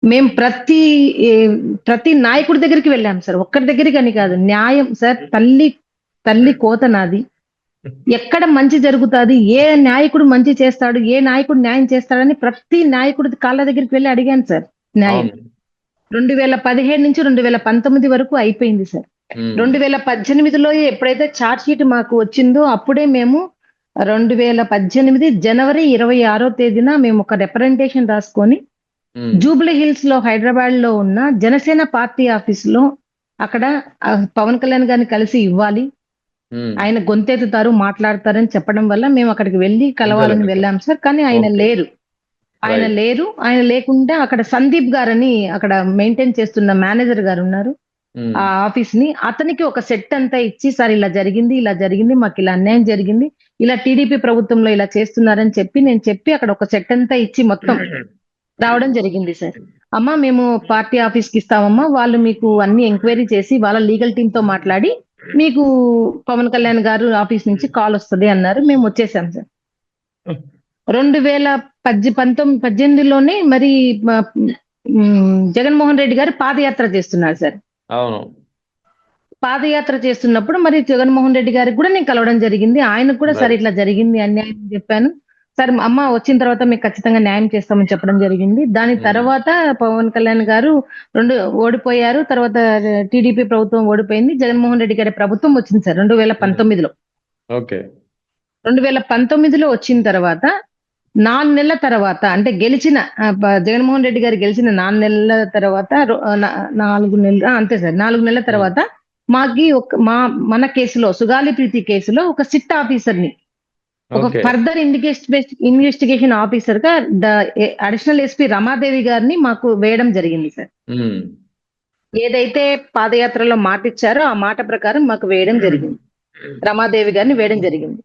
మేము ప్రతి నాయకుడి దగ్గరికి వెళ్ళాం సార్. ఒక్కరి దగ్గరికని కాదు. న్యాయం సార్ తల్లి కోత నాది. ఎక్కడ మంచి జరుగుతాది? ఏ నాయకుడు మంచి చేస్తాడు? ఏ నాయకుడు న్యాయం చేస్తాడని ప్రతి నాయకుడి కాళ్ళ దగ్గరికి వెళ్లి అడిగాను సార్ న్యాయం. అవును. 2017 నుంచి 2019 వరకు అయిపోయింది సార్. హ్మ్. 2018లో ఎప్పుడైతే చార్జ్ షీట్ మాకు వచ్చిందో అప్పుడే మేము 2018 జనవరి 26వ తేదీన మేము ఒక రిప్రజెంటేషన్ రాసుకొని హ్మ్. జూబ్లీ హిల్స్ లో హైదరాబాద్ లో ఉన్న జనసేన పార్టీ ఆఫీసులో అక్కడ పవన్ కళ్యాణ్ గారిని కలిసి ఇవ్వాలి. హ్మ్. ఆయన గొంతెత్తుతారు, మాట్లాడతారని చెప్పడం వల్ల మేము అక్కడికి వెళ్లి కలవాలని సంతోషం. వెళ్ళాం సార్. కానీ ఆయన ఓకే. లేరు. ఆయన రైట్. లేరు. ఆయన లేకుండా అక్కడ సందీప్ గారని అక్కడ మెయింటైన్ చేస్తున్న మేనేజర్ గారున్నారు. హ్మ్. ఆ ఆఫీస్‌ని. అతనికి ఒక సెట్ అంతా ఇచ్చి, "సార్ ఇలా జరిగింది, ఇలా జరిగింది. మాకిలా అన్యాయం జరిగింది. ఇలా టీడీపీ ప్రభుత్వంలో ఇలా చేస్తున్నారని" నేను చెప్పి అక్కడ ఒక సెట్ అంతా ఇచ్చి మొత్తం రావడం జరిగింది సార్. "అమ్మ మేము పార్టీ ఆఫీస్‌కి ఇస్తామమ్మా. వాళ్ళు మీకు అన్ని ఎంక్వైరీ చేసి వాళ్ళ లీగల్ టీమ్‌తో మాట్లాడి మీకు పవన్ కళ్యాణ్ గారు ఆఫీస్ నుంచి కాలొస్తది" అన్నారు. మేము వచ్చేసాం సార్. 2018లోనే మరి జగన్మోహన్ రెడ్డి గారు పాదయాత్ర చేస్తున్నారు సార్. అవును. పాదయాత్ర చేస్తున్నప్పుడు మరి జగన్మోహన్ రెడ్డి గారికి కూడా నేను కలవడం జరిగింది. ఆయనకు కూడా "సార్ రైట్. ఇట్లా జరిగింది అన్యాయం" అని చెప్పాను. "సార్ అమ్మ వచ్చిన తర్వాత మీకు ఖచ్చితంగా న్యాయం చేస్తామని" చెప్పడం జరిగింది. దాని హ్మ్. తర్వాత పవన్ కళ్యాణ్ గారు 2 ఓడిపోయారు. తర్వాత టీడీపీ ప్రభుత్వం ఓడిపోయింది. జగన్మోహన్ రెడ్డి గారి ప్రభుత్వం వచ్చింది సార్ హ్మ్. 2019లో. ఓకే. 2019లో వచ్చిన తర్వాత 4 నెలల తర్వాత అంటే గెలిచిన జగన్మోహన్ రెడ్డి గారు గెలిచిన 4 నెలల తర్వాత 4 నెలలు అంతే సార్. 4 నెలల హ్మ్. తర్వాత మాకి మన కేసులో సుగాలి ప్రీతి కేసులో ఒక సిట్ ఆఫీసర్‌ని ఒక ఓకే. ఫర్దర్ ఇన్వెస్టిగేషన్ ఆఫీసర్‌గా అడిషనల్ ఎస్పీ రమాదేవి గారిని మాకు వేయడం జరిగింది సార్. హ్మ్. ఏదైతే పాదయాత్రలో మాటిచ్చారో ఆ మాట ప్రకారం మాకు వేయడం జరిగింది. రమాదేవి గారిని వేయడం జరిగింది.